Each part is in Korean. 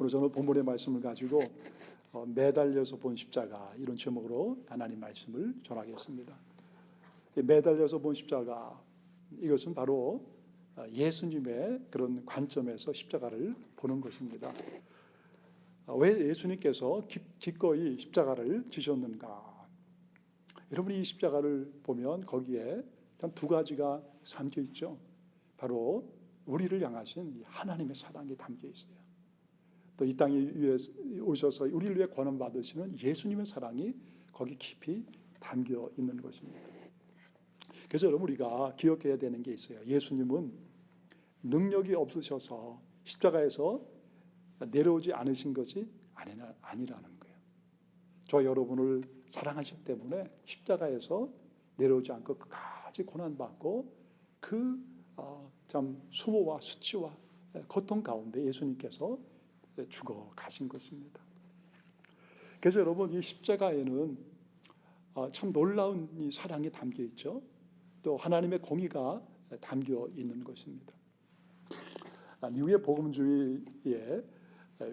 오늘 저는 본문의 말씀을 가지고 매달려서 본 십자가, 이런 제목으로 하나님 말씀을 전하겠습니다. 매달려서 본 십자가, 이것은 바로 예수님의 그런 관점에서 십자가를 보는 것입니다. 왜 예수님께서 기꺼이 십자가를 지셨는가? 여러분이 이 십자가를 보면 거기에 단 두 가지가 담겨 있죠. 바로 우리를 향하신 하나님의 사랑이 담겨 있어요. 또 이 땅에 오셔서 우리를 위해 권한 받으시는 예수님의 사랑이 거기 깊이 담겨 있는 것입니다. 그래서 여러분, 우리가 기억해야 되는 게 있어요. 예수님은 능력이 없으셔서 십자가에서 내려오지 않으신 것이 아니라는 거예요. 저 여러분을 사랑하시기 때문에 십자가에서 내려오지 않고 끝까지 고난받고 참 수모와 수치와 고통 가운데 예수님께서 죽어 가신 것입니다. 그래서 여러분, 이 십자가에는 참 놀라운 이 사랑이 담겨 있죠. 또 하나님의 공의가 담겨 있는 것입니다. 미국의 복음주의의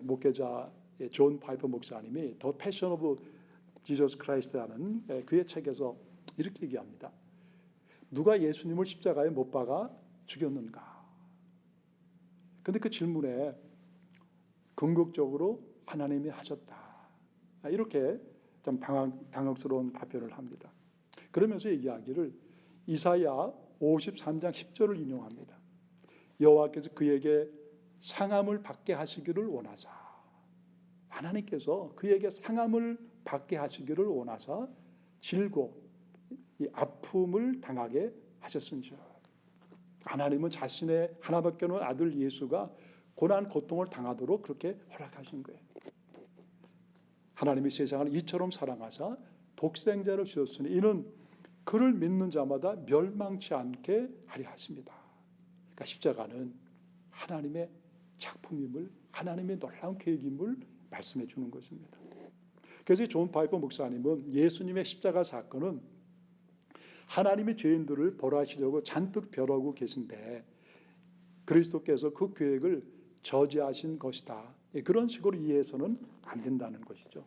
목회자 존 파이퍼 목사님이 더 패션 오브 지저스 크라이스트라는 그의 책에서 이렇게 얘기합니다. 누가 예수님을 십자가에 못 박아 죽였는가? 그런데 그 질문에 궁극적으로 하나님이 하셨다, 이렇게 좀 당혹스러운 답변을 합니다. 그러면서 얘기하기를 이사야 53장 10절을 인용합니다. 여호와께서 그에게 상함을 받게 하시기를 원하사, 하나님께서 그에게 상함을 받게 하시기를 원하사 질고 이 아픔을 당하게 하셨은지라. 하나님은 자신의 하나밖에 없는 아들 예수가 고난 고통을 당하도록 그렇게 허락하신 거예요. 하나님이 세상을 이처럼 사랑하사 독생자를 주셨으니 이는 그를 믿는 자마다 멸망치 않게 하려 하십니다. 그러니까 십자가는 하나님의 작품임을, 하나님의 놀라운 계획임을 말씀해 주는 것입니다. 그래서 존 파이퍼 목사님은 예수님의 십자가 사건은 하나님이 죄인들을 벌하시려고 잔뜩 벼르고 계신데 그리스도께서 그 계획을 저지하신 것이다, 그런 식으로 이해해서는 안 된다는 것이죠.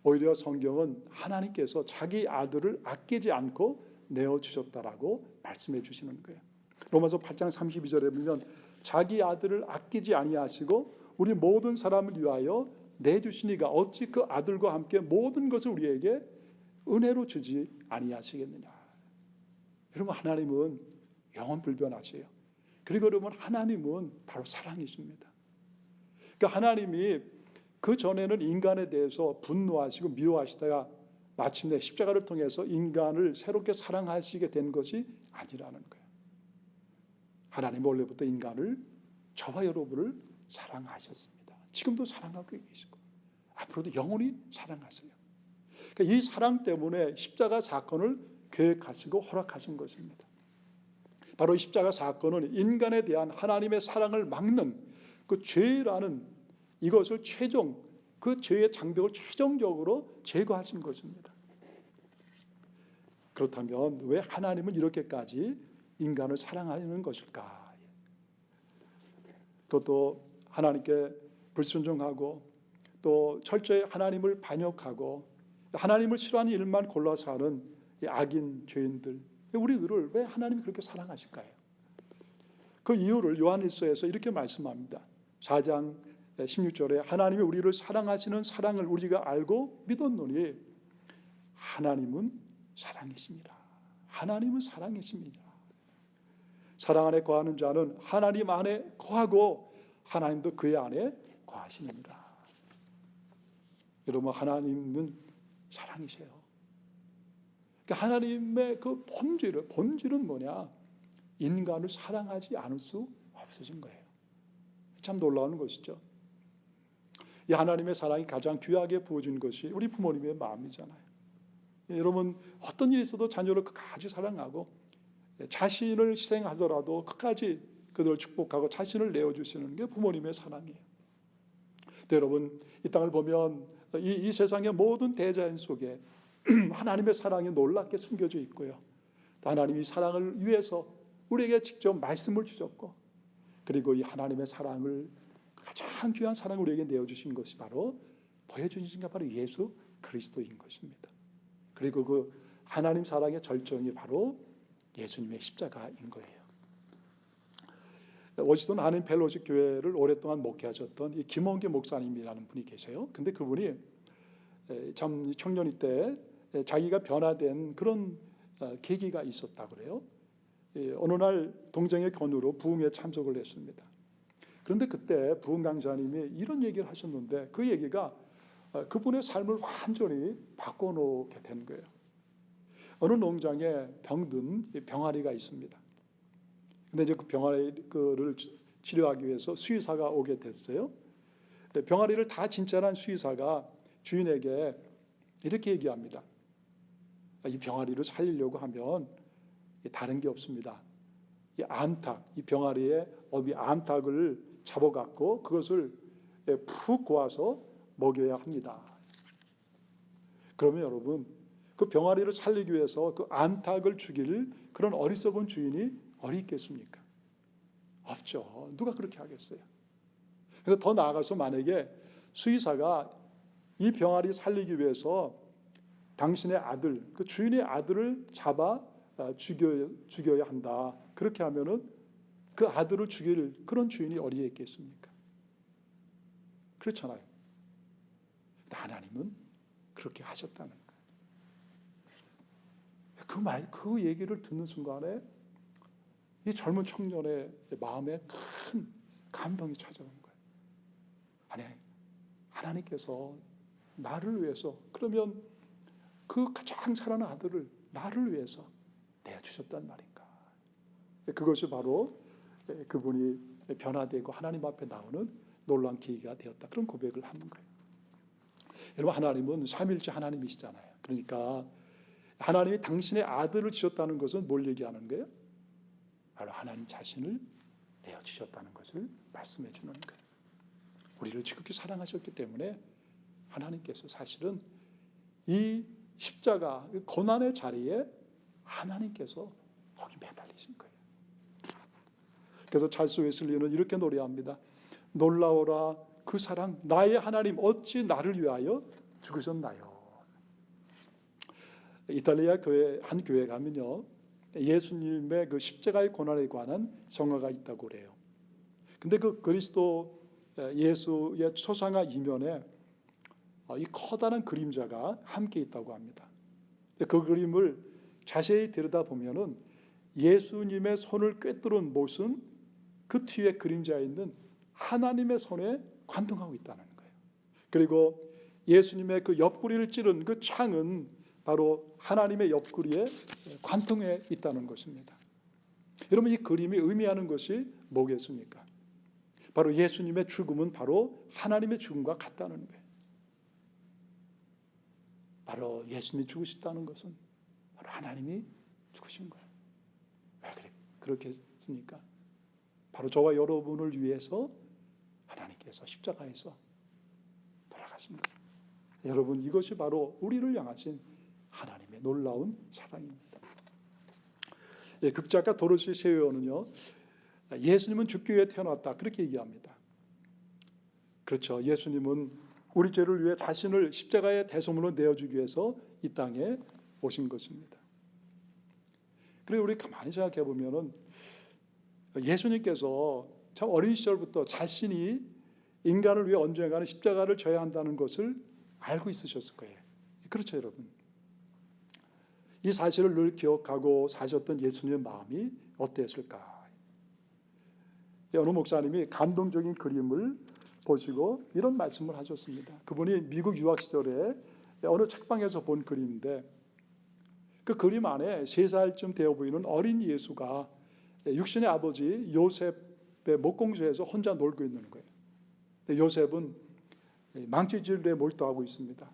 오히려 성경은 하나님께서 자기 아들을 아끼지 않고 내어주셨다라고 말씀해 주시는 거예요. 로마서 8장 32절에 보면 자기 아들을 아끼지 아니하시고 우리 모든 사람을 위하여 내주시니가 어찌 그 아들과 함께 모든 것을 우리에게 은혜로 주지 아니하시겠느냐. 여러분, 하나님은 영원 불변하세요. 그리고 여러분, 하나님은 바로 사랑이십니다. 그러니까 하나님이 그 전에는 인간에 대해서 분노하시고 미워하시다가 마침내 십자가를 통해서 인간을 새롭게 사랑하시게 된 것이 아니라는 거예요. 하나님은 원래부터 인간을, 저와 여러분을 사랑하셨습니다. 지금도 사랑하고 계시고 앞으로도 영원히 사랑하세요. 그러니까 이 사랑 때문에 십자가 사건을 계획하시고 허락하신 것입니다. 바로 이 십자가 사건은 인간에 대한 하나님의 사랑을 막는 그 죄라는 이것을 그 죄의 장벽을 최종적으로 제거하신 것입니다. 그렇다면 왜 하나님은 이렇게까지 인간을 사랑하는 것일까? 그것도 하나님께 불순종하고 또 철저히 하나님을 반역하고 하나님을 싫어하는 일만 골라서 하는 악인 죄인들, 우리들을 왜 하나님이 그렇게 사랑하실까요? 그 이유를 요한일서에서 이렇게 말씀합니다. 4장 16절에 하나님이 우리를 사랑하시는 사랑을 우리가 알고 믿었노니 하나님은 사랑이십니다. 하나님은 사랑이십니다. 사랑 안에 거하는 자는 하나님 안에 거하고 하나님도 그의 안에 거하시느니라. 여러분, 하나님은 사랑이세요. 그러니까 하나님의 그 본질은 뭐냐? 인간을 사랑하지 않을 수 없으신 거예요. 참 놀라운 것이죠. 이 하나님의 사랑이 가장 귀하게 부어진 것이 우리 부모님의 마음이잖아요. 여러분, 어떤 일이 있어도 자녀를 끝까지 사랑하고 자신을 희생하더라도 끝까지 그들을 축복하고 자신을 내어주시는 게 부모님의 사랑이에요. 여러분, 이 땅을 보면 이 세상의 모든 대자연 속에 하나님의 사랑이 놀랍게 숨겨져 있고요. 하나님이 사랑을 위해서 우리에게 직접 말씀을 주셨고, 그리고 이 하나님의 사랑을 가장 귀한 사랑을 우리에게 내어주신 것이 바로 보여주신 게 바로 예수 그리스도인 것입니다. 그리고 그 하나님 사랑의 절정이 바로 예수님의 십자가인 거예요. 워싱턴 한인 펠로십 교회를 오랫동안 목회하셨던 이 김원기 목사님이라는 분이 계세요. 근데 그분이 참 청년이 때 자기가 변화된 그런 계기가 있었다고 그래요. 어느 날 동정의 견우로 부흥에 참석을 했습니다. 그런데 그때 부흥 강사님이 이런 얘기를 하셨는데 그 얘기가 그분의 삶을 완전히 바꿔놓게 된 거예요. 어느 농장에 병든 병아리가 있습니다. 근데 이제 그 병아리를 치료하기 위해서 수의사가 오게 됐어요. 병아리를 다 진찰한 수의사가 주인에게 이렇게 얘기합니다. 이 병아리를 살리려고 하면 다른 게 없습니다. 이 암탉, 이 병아리의 어미 암탉을 잡아갖고 그것을 푹 고아서 먹여야 합니다. 그러면 여러분, 그 병아리를 살리기 위해서 그 암탉을 죽일 그런 어리석은 주인이 어디 있겠습니까? 없죠. 누가 그렇게 하겠어요? 그래서 더 나아가서 만약에 수의사가 이 병아리 살리기 위해서 당신의 아들, 그 주인의 아들을 잡아 죽여야 한다. 그렇게 하면은 그 아들을 죽일 그런 주인이 어디에 있겠습니까? 그렇잖아요. 하나님은 그렇게 하셨다는 거예요. 그 얘기를 듣는 순간에 이 젊은 청년의 마음에 큰 감동이 찾아오는 거예요. 아니, 하나님께서 나를 위해서, 그러면 그 가장 사랑하는 아들을 나를 위해서 내어주셨단 말인가. 그것이 바로 그분이 변화되고 하나님 앞에 나오는 놀라운 계기가 되었다. 그런 고백을 하는 거예요. 여러분, 하나님은 삼위일체 하나님이시잖아요. 그러니까 하나님이 당신의 아들을 주셨다는 것은 뭘 얘기하는 거예요? 바로 하나님 자신을 내어주셨다는 것을 말씀해 주는 거예요. 우리를 지극히 사랑하셨기 때문에 하나님께서 사실은 이 십자가, 고난의 자리에 하나님께서 거기 매달리신 거예요. 그래서 찰스 웨슬리는 이렇게 노래합니다. 놀라워라 그 사랑, 나의 하나님 어찌 나를 위하여 죽으셨나요? 이탈리아 한 교회 가면요, 예수님의 그 십자가의 고난에 관한 성화가 있다고 그래요. 근데 그 그리스도 예수의 초상화 이면에 이 커다란 그림자가 함께 있다고 합니다. 그 그림을 자세히 들여다보면은 예수님의 손을 꿰뚫은 못은 그 뒤에 그림자에 있는 하나님의 손에 관통하고 있다는 거예요. 그리고 예수님의 그 옆구리를 찌른 그 창은 바로 하나님의 옆구리에 관통해 있다는 것입니다. 여러분, 이 그림이 의미하는 것이 뭐겠습니까? 바로 예수님의 죽음은 바로 하나님의 죽음과 같다는 거예요. 바로 예수님이 죽으셨다는 것은 바로 하나님이 죽으신 거예요. 왜 그렇게 했습니까? 바로 저와 여러분을 위해서 하나님께서 십자가에서 돌아가신 거예요. 여러분, 이것이 바로 우리를 향하신 하나님의 놀라운 사랑입니다. 극작가 도로시 세요는요, 예수님은 죽기 위해 태어났다 그렇게 얘기합니다. 그렇죠. 예수님은 우리 죄를 위해 자신을 십자가의 대속물로 내어주기 위해서 이 땅에 오신 것입니다. 그리고 우리 가만히 생각해 보면은 예수님께서 참 어린 시절부터 자신이 인간을 위해 언젠가는 십자가를 져야 한다는 것을 알고 있으셨을 거예요. 그렇죠, 여러분. 이 사실을 늘 기억하고 사셨던 예수님의 마음이 어땠을까? 어느 목사님이 감동적인 그림을 보시고 이런 말씀을 하셨습니다. 그분이 미국 유학 시절에 어느 책방에서 본 그림인데 그 그림 안에 3살쯤 되어 보이는 어린 예수가 육신의 아버지 요셉의 목공소에서 혼자 놀고 있는 거예요. 요셉은 망치질에 몰두하고 있습니다.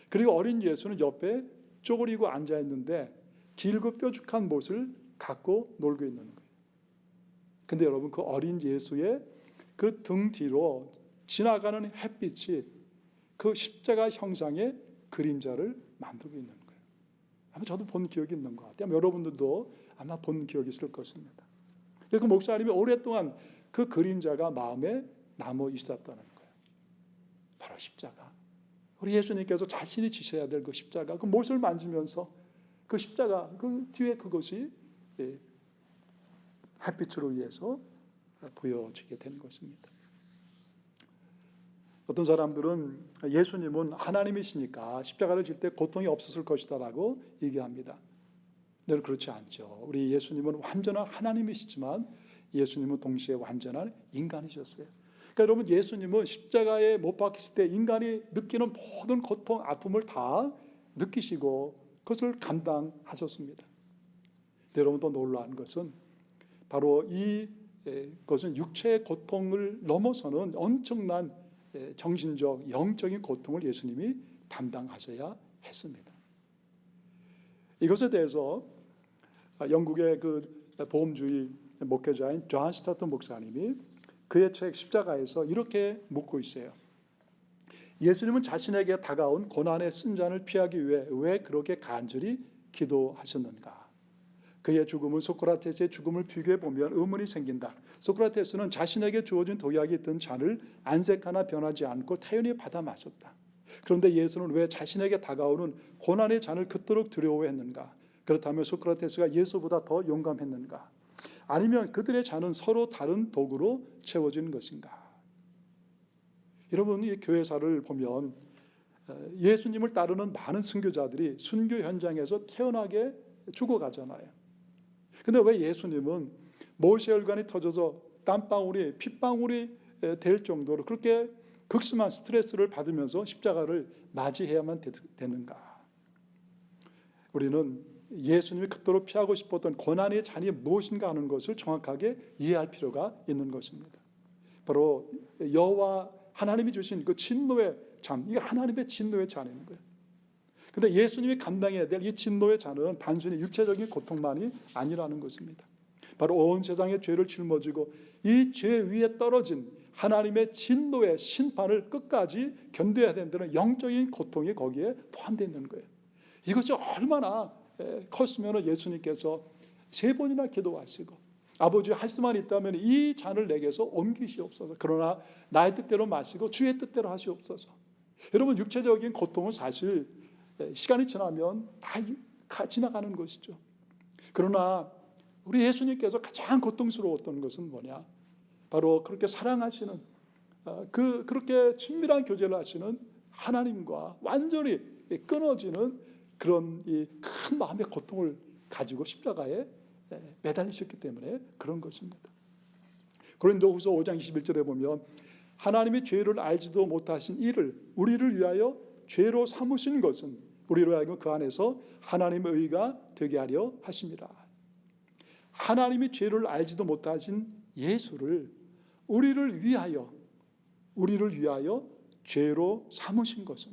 그리고 어린 예수는 옆에 쪼그리고 앉아 있는데 길고 뾰족한 못을 갖고 놀고 있는 거예요. 근데 여러분, 그 어린 예수의 그 등 뒤로 지나가는 햇빛이 그 십자가 형상의 그림자를 만들고 있는 거예요. 아마 저도 본 기억이 있는 것 같아요. 여러분들도 아마 본 기억이 있을 것입니다. 그 목사님이 오랫동안 그 그림자가 마음에 남아 있었다는 거예요. 바로 십자가. 우리 예수님께서 자신이 지셔야 될 그 십자가, 그 못을 만지면서 그 십자가, 그 뒤에 그것이 햇빛으로 위해서 보여지게 된 것입니다. 어떤 사람들은 예수님은 하나님이시니까 십자가를 질 때 고통이 없었을 것이다라고 얘기합니다. 늘 그렇지 않죠. 우리 예수님은 완전한 하나님이시지만 예수님은 동시에 완전한 인간이셨어요. 그러니까 여러분, 예수님은 십자가에 못 박히실 때 인간이 느끼는 모든 고통, 아픔을 다 느끼시고 그것을 감당하셨습니다. 여러분, 또 놀라운 것은 바로 그것은 육체의 고통을 넘어서는 엄청난 정신적, 영적인 고통을 예수님이 담당하셔야 했습니다. 이것에 대해서 영국의 그 보험주의 목회자인 존 스타트 목사님이 그의 책 십자가에서 이렇게 묻고 있어요. 예수님은 자신에게 다가온 고난의 순잔을 피하기 위해 왜 그렇게 간절히 기도하셨는가? 그의 죽음은 소크라테스의 죽음을 비교해 보면 의문이 생긴다. 소크라테스는 자신에게 주어진 독약이 있던 잔을 안색 하나 변하지 않고 타연히 받아 마셨다. 그런데 예수는 왜 자신에게 다가오는 고난의 잔을 그토록 두려워했는가? 그렇다면 소크라테스가 예수보다 더 용감했는가? 아니면 그들의 잔은 서로 다른 도구로 채워진 것인가? 여러분, 이 교회사를 보면 예수님을 따르는 많은 순교자들이 순교 현장에서 태어나게 죽어가잖아요. 근데 왜 예수님은 모세혈관이 터져서 땀방울이 핏방울이 될 정도로 그렇게 극심한 스트레스를 받으면서 십자가를 맞이해야만 되는가? 우리는 예수님이 그토록 피하고 싶었던 고난의 잔이 무엇인가 하는 것을 정확하게 이해할 필요가 있는 것입니다. 바로 여호와 하나님이 주신 그 진노의 잔, 이게 하나님의 진노의 잔인 거예요. 근데 예수님이 감당해야 될 이 진노의 잔은 단순히 육체적인 고통만이 아니라는 것입니다. 바로 온 세상의 죄를 짊어지고 이 죄 위에 떨어진 하나님의 진노의 심판을 끝까지 견뎌야 된다는 영적인 고통이 거기에 포함되어 있는 거예요. 이것이 얼마나 컸으면 예수님께서 3번이나 기도하시고 아버지, 할 수만 있다면 이 잔을 내게서 옮기시옵소서. 그러나 나의 뜻대로 마시고 주의 뜻대로 하시옵소서. 여러분, 육체적인 고통은 사실 시간이 지나면 다 지나가는 것이죠. 그러나 우리 예수님께서 가장 고통스러웠던 것은 뭐냐? 바로 그렇게 사랑하시는 그렇게 친밀한 교제를 하시는 하나님과 완전히 끊어지는 그런 이 큰 마음의 고통을 가지고 십자가에 매달리셨기 때문에 그런 것입니다. 고린도후서 5장 21절에 보면 하나님이 죄를 알지도 못하신 이를 우리를 위하여 죄로 삼으신 것은 우리로 하여금 그 안에서 하나님의 의가 되게 하려 하심이라. 하나님이 죄를 알지도 못하신 예수를 우리를 위하여 죄로 삼으신 것은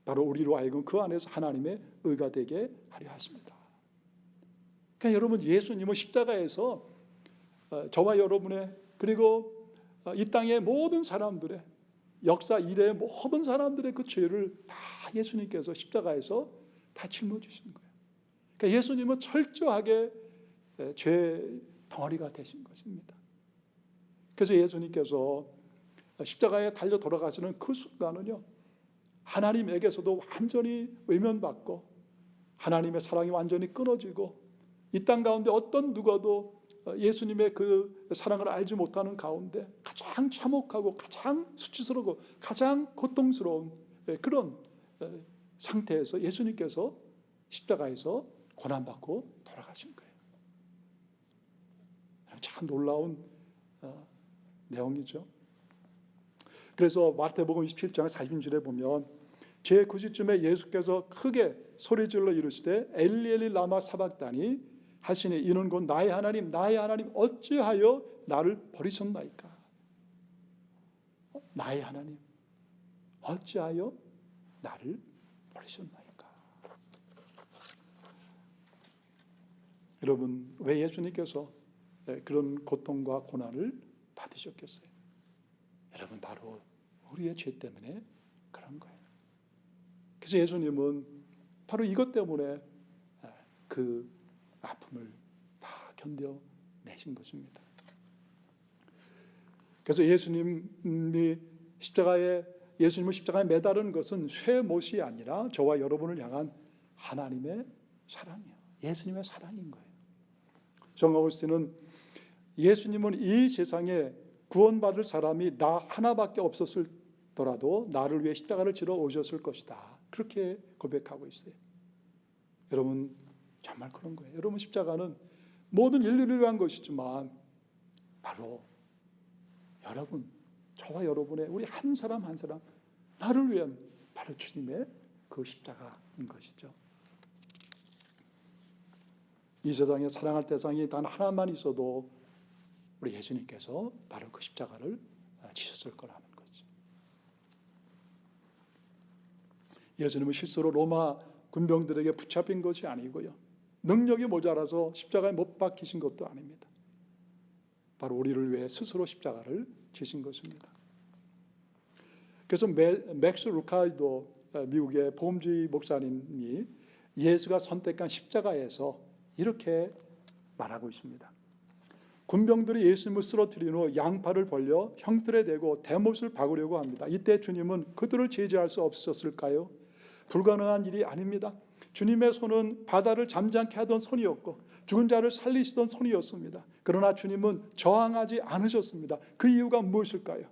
바로 우리로 하여금 그 안에서 하나님의 의가 되게 하려 하십니다. 그러니까 여러분, 예수님은 십자가에서 저와 여러분의 그리고 이 땅의 모든 사람들의 역사 이래의 모든 사람들의 그 죄를 다 예수님께서 십자가에서 다 짊어지신 거예요. 그러니까 예수님은 철저하게 죄 덩어리가 되신 것입니다. 그래서 예수님께서 십자가에 달려 돌아가시는 그 순간은요, 하나님에게서도 완전히 외면받고 하나님의 사랑이 완전히 끊어지고 이 땅 가운데 어떤 누구도 예수님의 그 사랑을 알지 못하는 가운데 가장 참혹하고 가장 수치스러우고 가장 고통스러운 그런 상태에서 예수님께서 십자가에서 고난받고 돌아가신 거예요. 참 놀라운 내용이죠. 그래서 마태복음 27장 40절에 보면 제9시쯤에 예수께서 크게 소리질러 이르시되 엘리 엘리 라마 사박다니 하시니 이는 곧 나의 하나님 어찌하여 나를 버리셨나이까. 나의 하나님 어찌하여 나를 버리셨나이까. 여러분, 왜 예수님께서 그런 고통과 고난을 받으셨겠어요? 여러분, 바로 우리의 죄 때문에 그런 거예요. 그래서 예수님은 바로 이것 때문에 그 아픔을 다 견뎌내신 것입니다. 그래서 예수님을 십자가에 매다른 것은 쇠못이 아니라 저와 여러분을 향한 하나님의 사랑이에요. 예수님의 사랑인 거예요. 존 어거스틴은 예수님은 이 세상에 구원받을 사람이 나 하나밖에 없었더라도 나를 위해 십자가를 지러 오셨을 것이다. 그렇게 고백하고 있어요. 여러분 정말 그런 거예요. 여러분 십자가는 모든 인류를 위한 것이지만 바로 여러분, 저와 여러분의 우리 한 사람 한 사람 나를 위한 바로 주님의 그 십자가인 것이죠. 이 세상에 사랑할 대상이 단 하나만 있어도 우리 예수님께서 바로 그 십자가를 지셨을 거라는 거죠. 예수님은 실제로 로마 군병들에게 붙잡힌 것이 아니고요. 능력이 모자라서 십자가에 못 박히신 것도 아닙니다. 바로 우리를 위해 스스로 십자가를 지신 것입니다. 그래서 맥스 루카이도 미국의 보험주의 목사님이 예수가 선택한 십자가에서 이렇게 말하고 있습니다. 군병들이 예수님을 쓰러뜨린 후 양팔을 벌려 형틀에 대고 대못을 박으려고 합니다. 이때 주님은 그들을 제지할 수 없었을까요? 불가능한 일이 아닙니다. 주님의 손은 바다를 잠잠케 하던 손이었고 죽은 자를 살리시던 손이었습니다. 그러나 주님은 저항하지 않으셨습니다. 그 이유가 무엇일까요?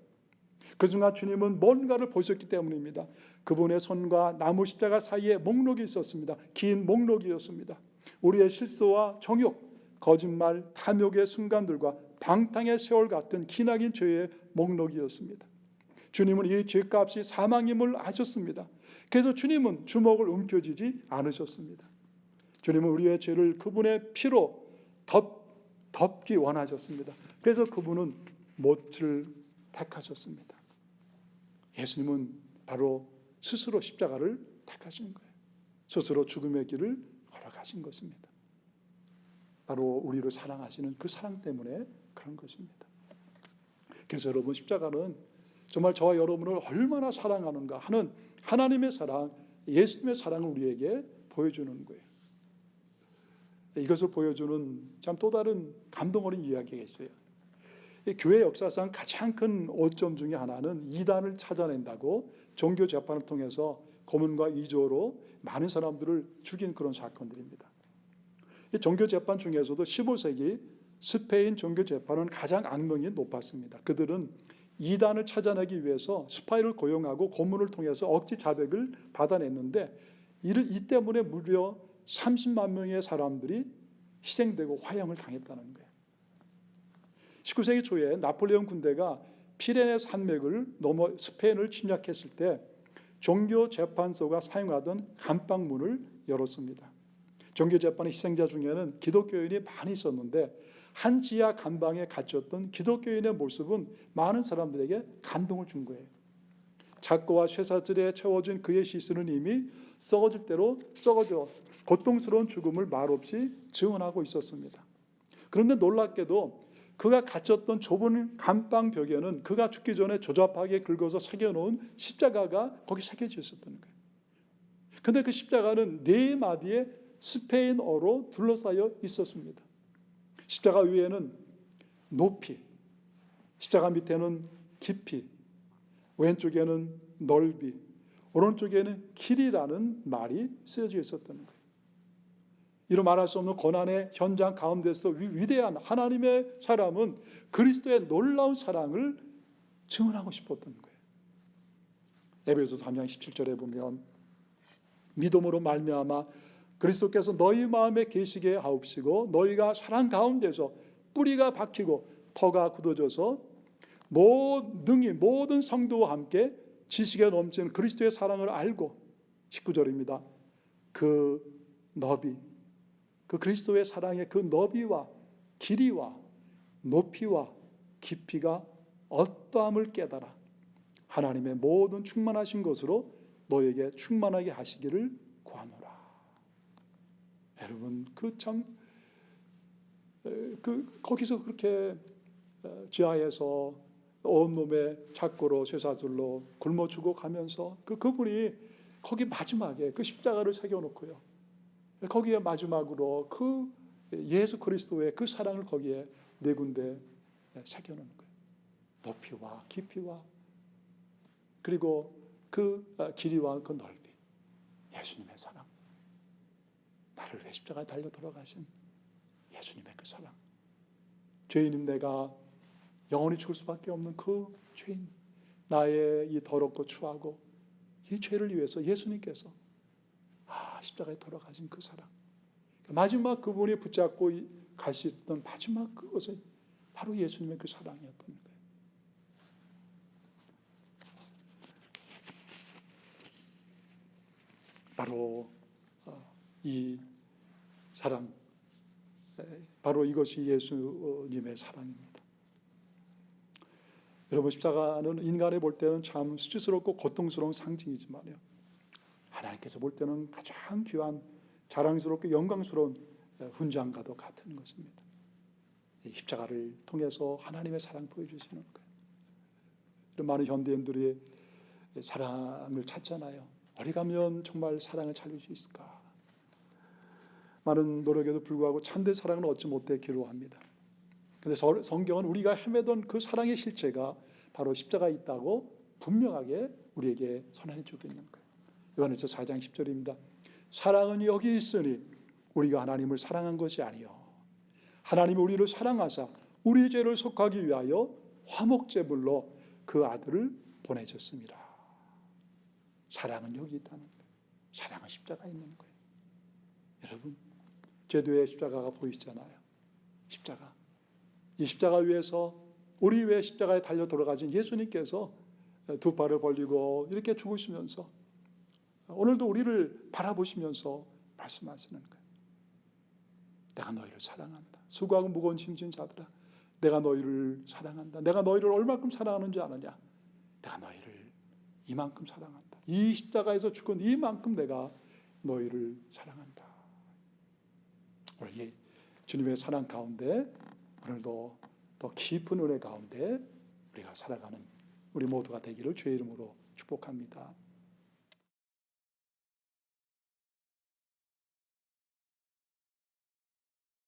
그 순간 주님은 뭔가를 보셨기 때문입니다. 그분의 손과 나무 십자가 사이에 목록이 있었습니다. 긴 목록이었습니다. 우리의 실수와 정욕, 거짓말, 탐욕의 순간들과 방탕의 세월 같은 기나긴 죄의 목록이었습니다. 주님은 이 죄값이 사망임을 아셨습니다. 그래서 주님은 주먹을 움켜쥐지 않으셨습니다. 주님은 우리의 죄를 그분의 피로 덮기 원하셨습니다. 그래서 그분은 못을 택하셨습니다. 예수님은 바로 스스로 십자가를 택하신 거예요. 스스로 죽음의 길을 걸어가신 것입니다. 바로 우리를 사랑하시는 그 사랑 때문에 그런 것입니다. 그래서 여러분 십자가는 정말 저와 여러분을 얼마나 사랑하는가 하는 하나님의 사랑, 예수님의 사랑을 우리에게 보여주는 거예요. 이것을 보여주는 참 또 다른 감동 어린 이야기가 있어요. 교회 역사상 가장 큰 오점 중에 하나는 이단을 찾아낸다고 종교 재판을 통해서 고문과 이조로 많은 사람들을 죽인 그런 사건들입니다. 이 종교 재판 중에서도 15세기 스페인 종교 재판은 가장 악명이 높았습니다. 그들은 이단을 찾아내기 위해서 스파이를 고용하고 고문을 통해서 억지 자백을 받아냈는데 이 때문에 무려 30만 명의 사람들이 희생되고 화형을 당했다는 거예요. 19세기 초에 나폴레옹 군대가 피레네 산맥을 넘어 스페인을 침략했을 때 종교 재판소가 사용하던 감방문을 열었습니다. 종교 재판의 희생자 중에는 기독교인이 많이 있었는데 한 지하 감방에 갇혔던 기독교인의 모습은 많은 사람들에게 감동을 준 거예요. 작고와 쇠사슬에 채워진 그의 시신은 이미 썩어질 대로 썩어져 고통스러운 죽음을 말없이 증언하고 있었습니다. 그런데 놀랍게도 그가 갇혔던 좁은 감방 벽에는 그가 죽기 전에 조잡하게 긁어서 새겨놓은 십자가가 거기 새겨져 있었던 거예요. 그런데 그 십자가는 4마디의 스페인어로 둘러싸여 있었습니다. 십자가 위에는 높이, 십자가 밑에는 깊이, 왼쪽에는 넓이, 오른쪽에는 길이라는 말이 쓰여져 있었던 거예요. 이로 말할 수 없는 고난의 현장 가운데서 위대한 하나님의 사람은 그리스도의 놀라운 사랑을 증언하고 싶었던 거예요. 에베소서 3장 17절에 보면 믿음으로 말미암아 그리스도께서 너희 마음에 계시게 하옵시고 너희가 사랑 가운데서 뿌리가 박히고 터가 굳어져서 능히 모든 성도와 함께 지식에 넘치는 그리스도의 사랑을 알고 19절입니다. 그 너비, 그 그리스도의 사랑의 그 너비와 길이와 높이와 깊이가 어떠함을 깨달아 하나님의 모든 충만하신 것으로 너에게 충만하게 하시기를 구하노라. 여러분 거기서 그렇게 지하에서 온몸에 착고로 쇠사슬로 굶어 죽어가면서 그분이 거기 마지막에 그 십자가를 새겨놓고요. 거기에 마지막으로 그 예수 그리스도의 그 사랑을 거기에 4군데 새겨놓은 거예요. 높이와 깊이와 그리고 그 길이와 그 넓이, 예수님의 사랑, 나를 위해 십자가에 달려 돌아가신 예수님의 그 사랑, 죄인인 내가 영원히 죽을 수밖에 없는 그 죄인, 나의 이 더럽고 추하고 이 죄를 위해서 예수님께서 십자가에 돌아가신 그 사랑, 마지막 그분이 붙잡고 갈 수 있었던 마지막 그것은 바로 예수님의 그 사랑이었던 거예요. 바로 이 사랑, 바로 이것이 예수님의 사랑입니다. 여러분, 십자가는 인간이 볼 때는 참 수치스럽고 고통스러운 상징이지만요, 하나님께서 볼 때는 가장 귀한 자랑스럽고 영광스러운 훈장과도 같은 것입니다. 이 십자가를 통해서 하나님의 사랑 보여주시는 거예요. 많은 현대인들이 사랑을 찾잖아요. 어디 가면 정말 사랑을 찾을 수 있을까? 많은 노력에도 불구하고 참된 사랑은 얻지 못했기로 합니다. 그런데 성경은 우리가 헤매던 그 사랑의 실체가 바로 십자가에 있다고 분명하게 우리에게 선언해 주고 있는 거예요. 요한일서 4장 10절입니다. 사랑은 여기 있으니 우리가 하나님을 사랑한 것이 아니요 하나님이 우리를 사랑하사 우리 죄를 속하기 위하여 화목제물로 그 아들을 보내셨습니다. 사랑은 여기 있다는 거예요. 사랑은 십자가에 있는 거예요. 여러분, 제도의 십자가가 보이시잖아요. 십자가. 이 십자가 위에서 우리 위해 십자가에 달려 돌아가신 예수님께서 두 발을 벌리고 이렇게 죽으시면서 오늘도 우리를 바라보시면서 말씀하시는 거예요. 내가 너희를 사랑한다. 수고하고 무거운 짐진 자들아, 내가 너희를 사랑한다. 내가 너희를 얼마큼 사랑하는지 아느냐? 내가 너희를 이만큼 사랑한다. 이 십자가에서 죽은 이만큼 내가 너희를 사랑한다. 오늘 이 주님의 사랑 가운데 오늘도 더 깊은 은혜 가운데 우리가 살아가는 우리 모두가 되기를 주의 이름으로 축복합니다.